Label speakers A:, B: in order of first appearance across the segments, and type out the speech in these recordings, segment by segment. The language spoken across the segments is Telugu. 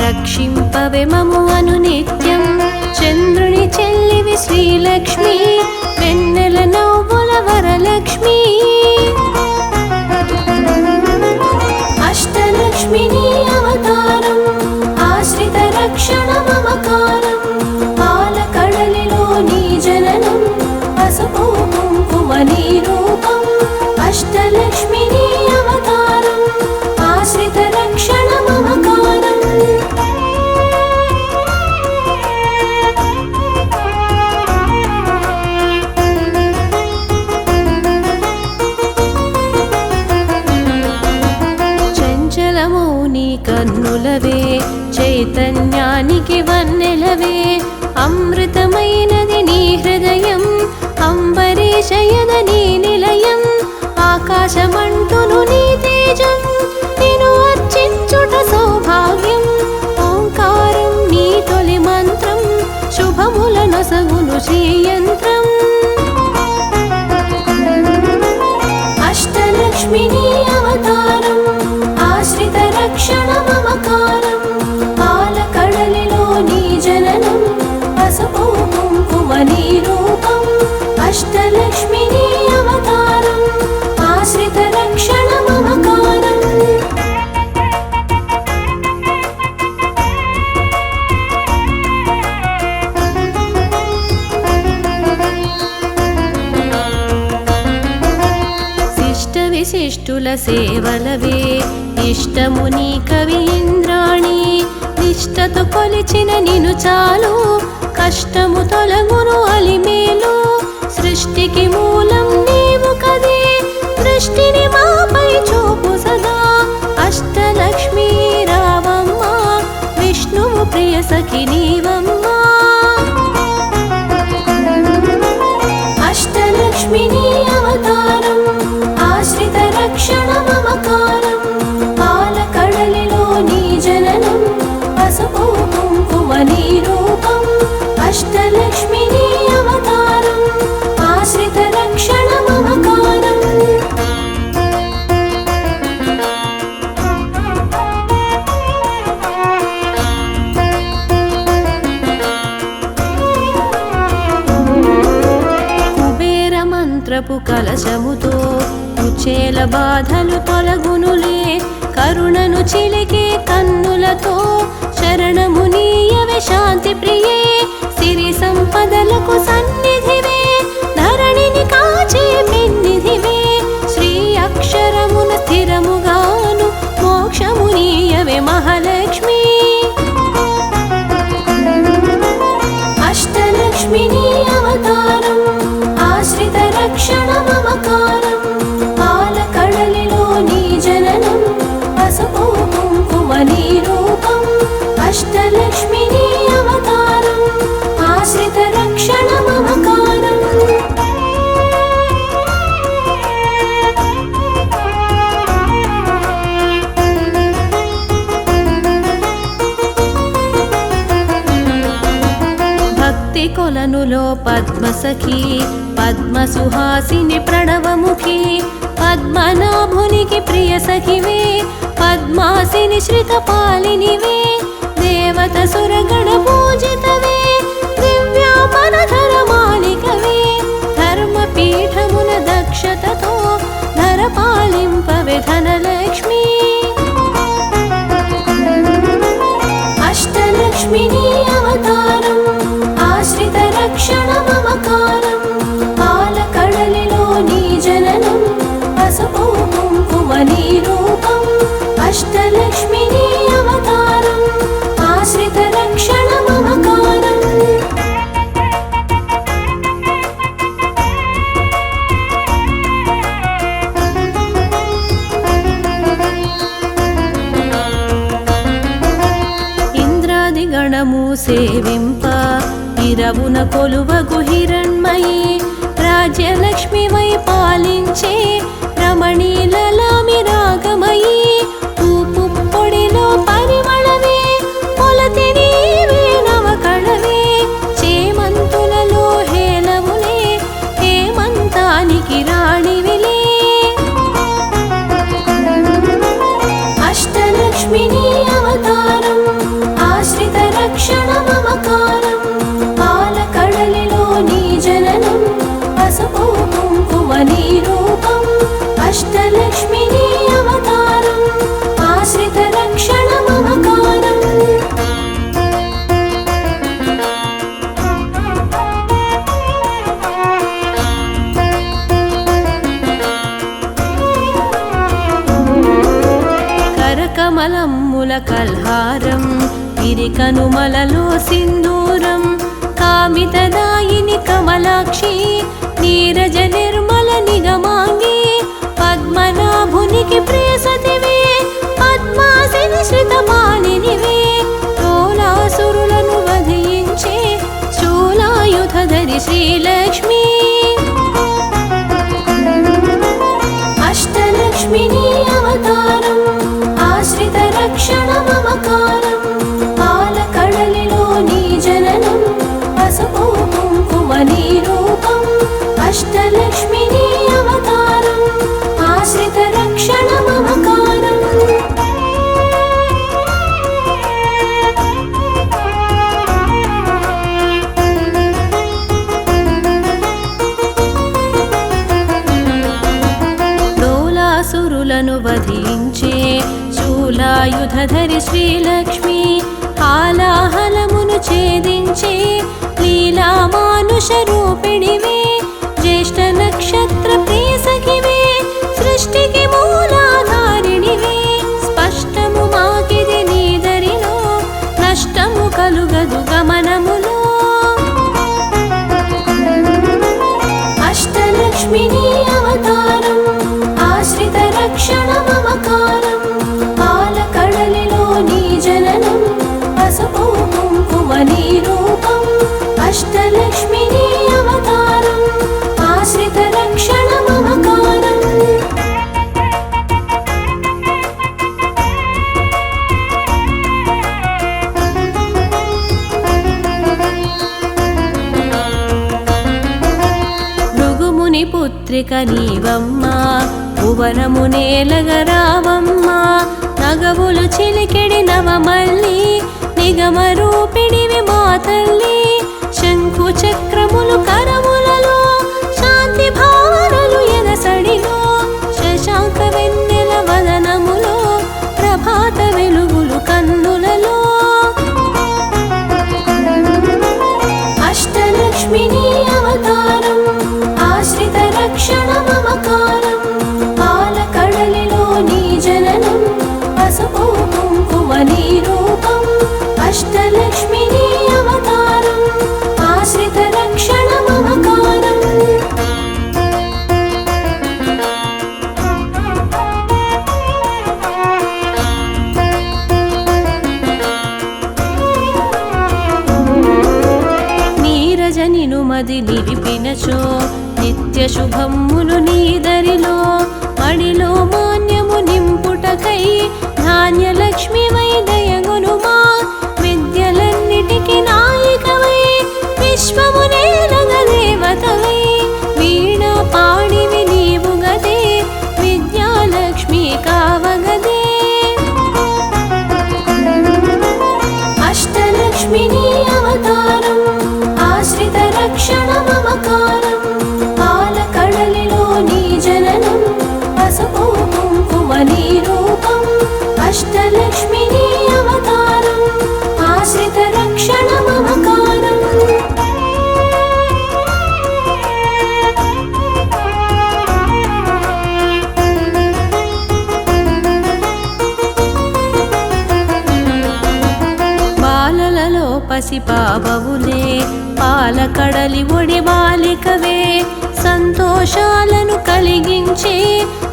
A: రక్షింపవే మము అనునిత్యం చంద్రుని చెల్లివి శ్రీలక్ష్మి వెన్నెల నవ్వుల వరలక్ష్మి అష్టలక్ష్మిని అవతారం ఆశ్రిత రక్షణ మమకారం పాలకడలిలో నీ జననం పసుపు కుంకుమ నీ రూపం అష్టలక్ష్మిని అవతారం ఆశ్రిత రక్షణ మమకారం చంచలము నీ కన్నులవే చైతన్యానికి వన్నెలవే అమృతమైనది నీ హృదయం అంబరీషయద నీ నిలయం ఆకాశమంటును నీ తేజం నిన్ను అర్చించుట సౌభాగ్యం ఓంకారం నీ తొలి మంత్రం శుభముల నొసగును శ్రీయంత్రం అష్టలక్ష్మిని అవతారం ఆశ్రిత రక్షణ మమకారం పాలకడలిలో నీ జననం పసుపు కుంకుమ నీ రూపం అష్టలక్ష్మిని అవతారం ఆశ్రిత రక్షణ మమకారం శిష్ట విశిష్టుల సేవలవే ఇష్టము నీ కవి ఇంద్రాణి నిష్టతో కొలిచిన నిను చాలు కష్టము తొలగును అలిమేలు సృష్టికి మూలం నీవు కదే దృష్టిని మాపై చూపు సదా అష్టలక్ష్మీ రావమ్మ విష్ణువు ప్రియ సఖి నీవమ్మా అష్టలక్ష్మిని అవతారం ఆశ్రిత రక్షణ మమకారం పాలకడలిలో నీ జననం పసుపు కుంకుమ నీ రూపం అష్టలక్ష్మిని అవతారం ఆశ్రిత రక్షణ మమకారం కుబేర మంత్రపు కలశముతో కుచేల బాధలు తొలగునులే కరుణను చిలికే కన్నులతో శరణము నీయవే శాంతి ప్రియే సిరి సంపదలకు సన్నిధివే ధరణిని కాచే పెన్నిధివే శ్రీ అక్షరమున స్థిరముగాను మోక్షము నీయవే మహాలక్ష్మి అష్టలక్ష్మిని అవతారం ఆశ్రిత రక్షణ మమకారం పాలకడలిలో నీ జననం పసుపు కుంకుమ నీ రూపం అష్టలక్ష్మిని అవతారం ఆశ్రిత రక్షణ మమకారం భక్తి కొలనులో పద్మసఖి పద్మసుహాసిని ప్రణవముఖి పద్మనాభునికి ప్రియ సఖివే పద్మాసిని శ్రితపాలినివే దేవత సురగణ పూజితవే దివ్యాపనధర మాలికవే ధర్మపీఠమున దక్షతతో ధర పాలింపవే ధనలక్ష్మి అష్టలక్ష్మిని అవతారం ఆశ్రిత రక్షణ మమకారం పాలకడలిలో నీ జననం పసుపు కుంకుమ నీ రూపం అష్టలక్ష్మిని అవతారం ఆశ్రిత రక్షణ మమకారం ఇంద్రాది గణము సేవింప ఇరవున కొలువగు హిరణ్మయి రాజ్యలక్ష్మివై పాలించే రమణీలలామి రాగమయి తూపు పొడిలో పరిమళవే పొలతి నీవే నవకళవే చేమంతులలో హేళవులే హేమంతానికి రాణివిలే అష్టలక్ష్మిని అవతారం సిరి కనుమలలో సింధూరం కామితదాయిని కమలాక్షి నీరజ నిర్మల నిగమాంగి పద్మనాభునికి ప్రియసతివే పద్మాసని శ్రితమాలినివే లోలాసురులను వధించే శూలాయుధధరి శ్రీలక్ష్మి అష్టలక్ష్మిని అవతారం ఆశ్రిత రక్షణ మమకారం పాలకడలిలో నీ జననం పసుపు కుంకుమ నీ రూపం అష్టలక్ష్మిని అవతారం ఆశ్రిత రక్షణ మమకారం లోలాసురులను వధించే శూలాయుధధరి శ్రీలక్ష్మి హాలాహలమును ఛేదించే లీలా మానుష రూపిణివే జ్యేష్ఠ నక్షత్ర ప్రియసఖివే సృష్టికి మూలాధారిణివే స్పష్టము మాకిది నీదరిలో నష్టము కలుగదు గమనములో అష్టలక్ష్మిని అవతారం ఆశ్రిత రక్షణ మమకారం పాలకడలిలో నీ జననం పసుపు కుంకుమ నీ రూపం అష్టలక్ష్మిని అవతారం ఆశ్రిత రక్షణ మమకారం భృగుముని పుత్రిక నీవమ్మా భువనము నేలగరావమ్మా నగవులు చిలికెడి నవమల్లి నిగమ రూపిణివి మా తల్లి శంఖు చక్రములు కరములలో శాంతి భావనలు ఎదసడిలో శశాంక వెన్నెల వదనములో ప్రభాత వెలుగులు కన్నులలో అష్టలక్ష్మిని అవతారం ఆశ్రిత రక్షణ మమకారం పాలకడలిలో నీ జననం పసుపు కుంకుమ నీ రూపం అష్టలక్ష్మిని అవతారం ఆశ్రిత రక్షణ మమకారం నీరజ నినుమది నిలిపినచో నిత్య శుభమ్ములు నీదరిలో మడిలో మాన్యము నింపుటకై ధాన్యలక్ష్మి వై దయగునుమా విద్యలన్నిటికి నాయికవై విశ్వము నేలగ దేవతవై వీణ పాడివి నీవు గదే విద్యాలక్ష్మి కావగదే అష్టలక్ష్మిని అవతారం ఆశ్రిత రక్షణ మమకారం పాలకడలిలో నీ జననం పసుపు కుంకుమ నీ రూపం అష్టలక్ష్మిని అవతారం ఆశ్రిత రక్షణ మమకారం బాలలలో పసిపాబవులే పాలకడలి ఒడి బాలికవే సంతోషాలను కలిగించే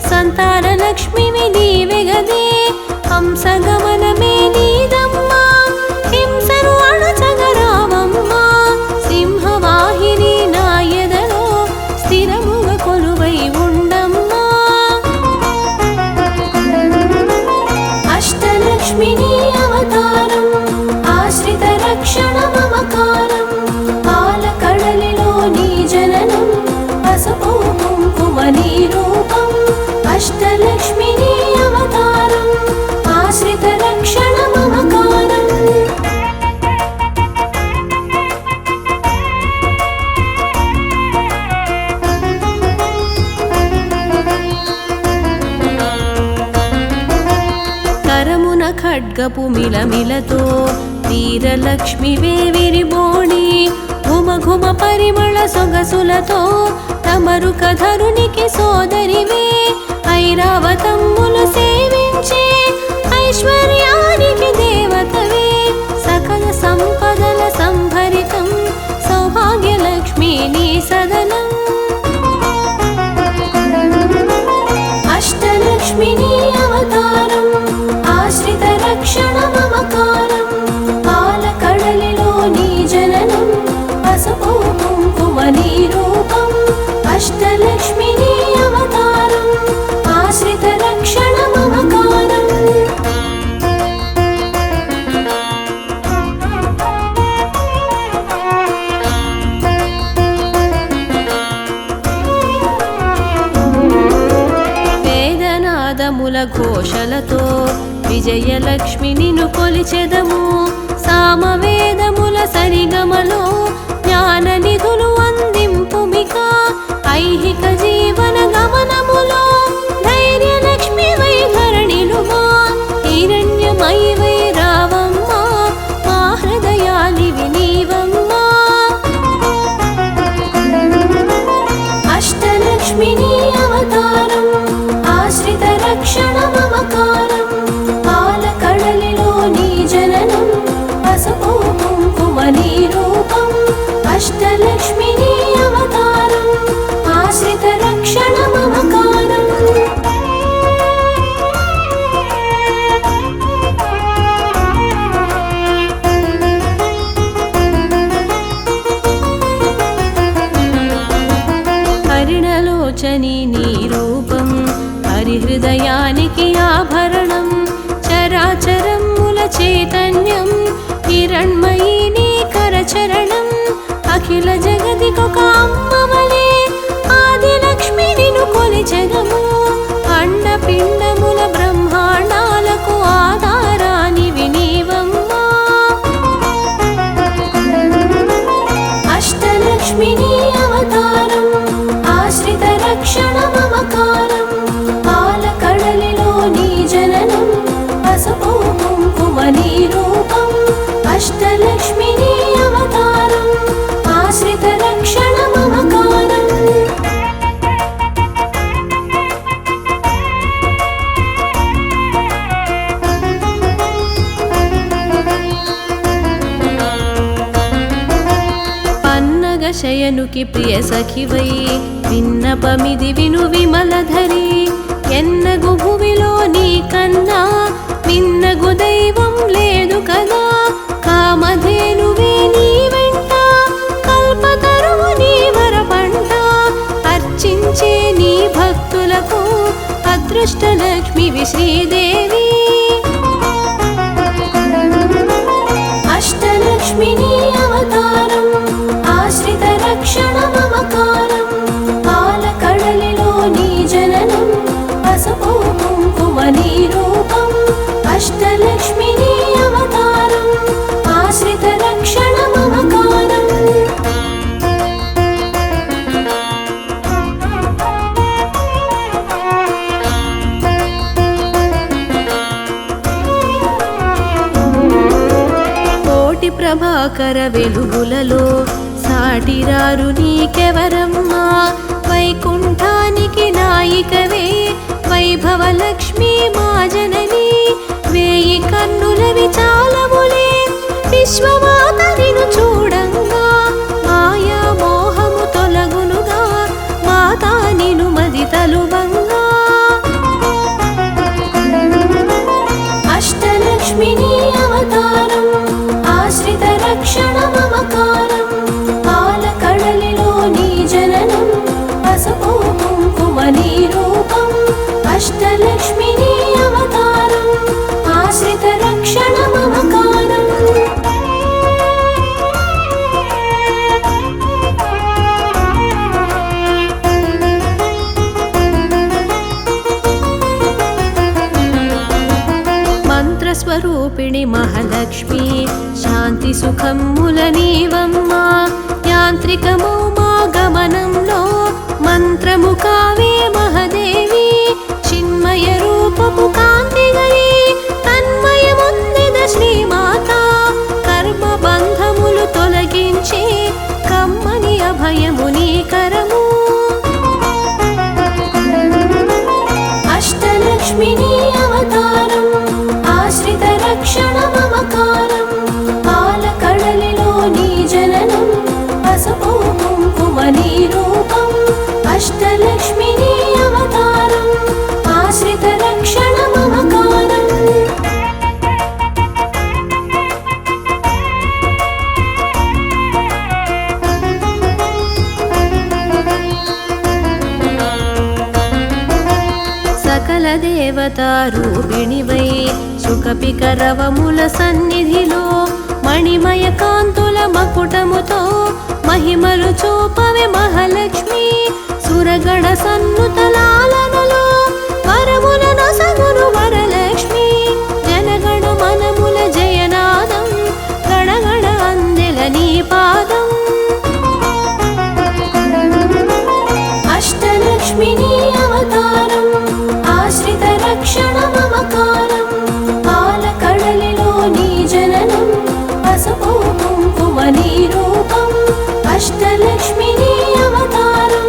A: సంతాన లక్ష్మివి నీవెగదే హంసగమనమే నీదమ్మా హింసను అణచగరావమ్మా సింహవాహిని నాయదలో స్థిరముగా కొలువై ఉండమ్మా అష్టలక్ష్మిని అవతారం ఆశ్రిత రక్షణ మమకారం పాలకడలిలో నీ జననం పసుపు కుంకుమ నీ రూపం అష్టలక్ష్మిని అవతారం ఆశ్రిత రక్షణ మమకారం కరమున ఖడ్గపు మిలమిలతో వీరలక్ష్మివే విరిబోణి ఘుమ ఘుమ పరిమళ సొగసులతో తమరుక ధరునికి సోదరివే ఐరావతమ్ములు సేవించే ఐశ్వర్యానికి దేవతవే ఘోషలతో విజయలక్ష్మి నిన్ను కొలిచెదము. సామవేదముల సరిగమలో జ్ఞాన నిధులు అందింపుమిక. ఐహిక జీవన గమనములో ధైర్యలక్ష్మి వై ధరణిలుమా. హిరణ్యమయి వై రావమ్మా, మా హృదయాలివి నీవమ్మా. అష్టలక్ష్మిని అవతారం, ఆశ్రిత రక్షణ మమకారం. పాలకడలిలో నీ జననం, పసుపు కుంకుమ నీ రూపం. అష్టలక్ష్మిని అవతారం, ఆశ్రిత రక్షణ మమకారం. హరిణలోచని నీ రూపం, హరిహృదయానికి ఆభరణం. చరాచరముల చైతన్యం, హిరణ్మయీ నీ కరచరణం. అఖిల జగతికొక అమ్మవలే ఆదిలక్ష్మి నిన్ను కొలిచెదము. అండపిండముల బ్రహ్మాండాలకు ఆధారానివి నీవమ్మా. అష్టలక్ష్మిని అవతారం, ఆశ్రిత రక్షణ మమకారం. పాలకడలిలో నీ జననం, పసుపు కుంకుమ నీ రూపం. అష్టలక్ష్మిని అవతారం, ఆశ్రిత రక్షణ మమకారం. పన్నగ శయనుకి ప్రియ సఖివై విన్నపమిది విను విమలధరి. ఎన్నగు భువిలో నీ కన్నా విన్నగు దైవం లేదు కదా. కామధేనువే నీ వెంట, కల్పతరువు నీ వరపంట. అర్చించే నీ భక్తులకు అదృష్టలక్ష్మివి శ్రీదేవి. అష్టలక్ష్మిని అవతారం, ఆశ్రిత రక్షణ మమకారం. పాలకడలిలో నీ జననం, పసుపు కుంకుమ నీ రూపం. అష్టలక్ష్మిని అవతారం, ఆశ్రిత రక్షణ మమకారం. కోటి ప్రభాకర వెలుగులలో సాటిరారు నీకెవరమ్మా. వైకుంఠానికి నాయికవే వైభవలక్ష్మి మా జనని. వేయి కన్నులవి చాలవులే విశ్వమాత నిన్ను చూడంగా. మాయా మోహము తొలగునుగా, మాతా నిను మది తలువంగా. అష్టలక్ష్మిని అవతారం, ఆశ్రిత రక్షణ మమకారం. పాలకడలిలో నీ జననం, పసుపు కుంకుమ నీ రూపం. అష్టలక్ష్మిని అవతారం, ఆశ్రిత రక్షణ మమకారం. మంత్రస్వరూపిణి మహాలక్ష్మి, శాంతి సుఖముల నీవమ్మా. యాంత్రికము మా గమనంలో మంత్రము కావే మహదేవి. చిన్మయ రూపము కాంతిగై తన్మయముందిద శ్రీమాత. కర్మ బంధములు తొలగించే కమ్మని అభయము నీ కరము. అష్టలక్ష్మిని అవతారం, ఆశ్రిత రక్షణ మమకారం. పాలకడలిలో నీ జననం, పసుపు కుంకుమ నీ రూపం. అష్టలక్ష్మిని అవతారం, ఆశ్రిత రక్షణ మమకారం. సకల దేవతా రూపిణివై సుఖపికరవముల సన్నిధిలో మణిమయ కాంతుల మకుటముతో మహిమలు చూపవే మహాలక్ష్మి. సురగణ సన్నుతలాలనలో వరములను సగును పసుపు కుంకుమ నీ రూపం అష్టలక్ష్మిని అవతారం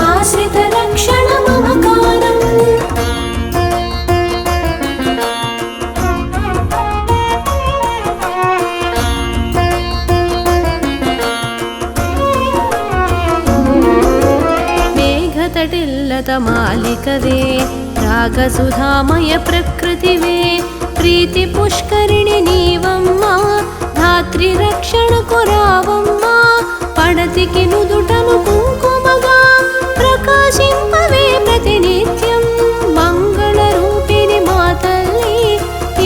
A: ఆశ్రిత రక్షణ మమకారం మేఘతటిల్లత మాలికవే రాగసుధామయ ప్రకృతివే ప్రీతి పుష్కరిణి నీవమ్మా ధాత్రి రక్షణకు రావమ్మా పడతికి నుదుటను కుంకుమగా ప్రకాశింపవే ప్రతినిత్యం మంగళ రూపిణి మా తల్లి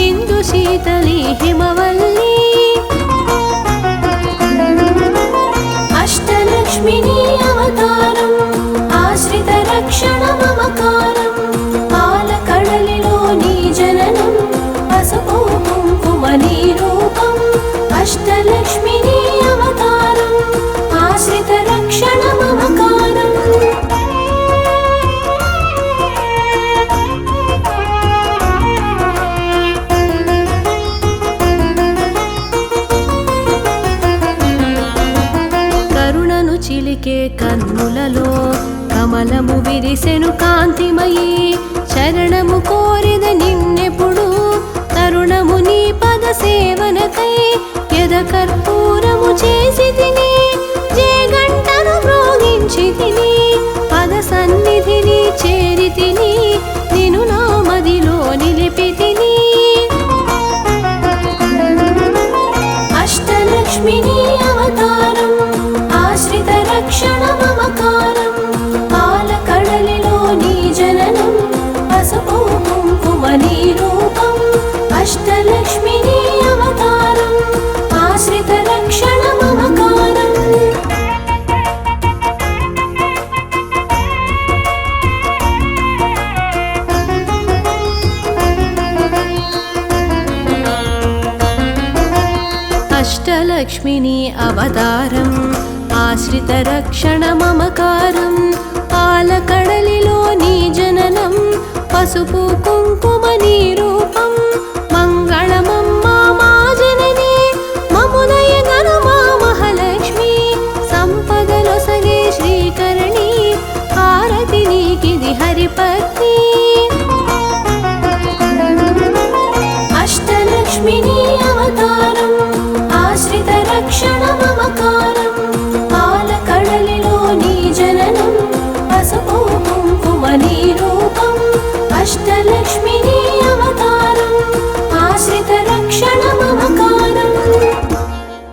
A: ఇందు శీతలి హిమవల్లి అష్టలక్ష్మిని అవతారం ఆశ్రిత రక్షణ మమకారం పాలకడలిలో నీ జననం పసుపు కుంకుమ నీ రూపం అష్టలక్ష్మిని అవతారం ఆశ్రిత రక్షణ మమకారం కరుణను చిలికే కన్నులలో కమలము విరిసెను కాంతిమయీ శరణము కోరిద నిన్నెప్పుడు తరుణము నీ పద సేవనకై యద కర్పూరము చేసి తిని జయగంటను మ్రోగించి తిని పద సన్నిధిని చేరి తిని నిను నా మదిలో నిలిపి తిని అష్టలక్ష్మిని అవతారం ఆశ్రిత రక్షణ మమకారం పాలకడలిలో నీ జననం పసుపు కుంకుమ నీ రూపం అష్టలక్ష్మిని అవతారం ఆశ్రిత రక్షణ మమకారం అష్టలక్ష్మిని అవతారం ఆశ్రిత రక్షణ మమకారం పాలకడలిలో నీ జననం పసుపు కుంకుమ నీ రూపం మంగళమమ్మా మా జనని మముదయగను మా మహాలక్ష్మి సంపదలొసగే శ్రీకరణి హారతి నీకిది హరిపత్ని అష్టలక్ష్మిని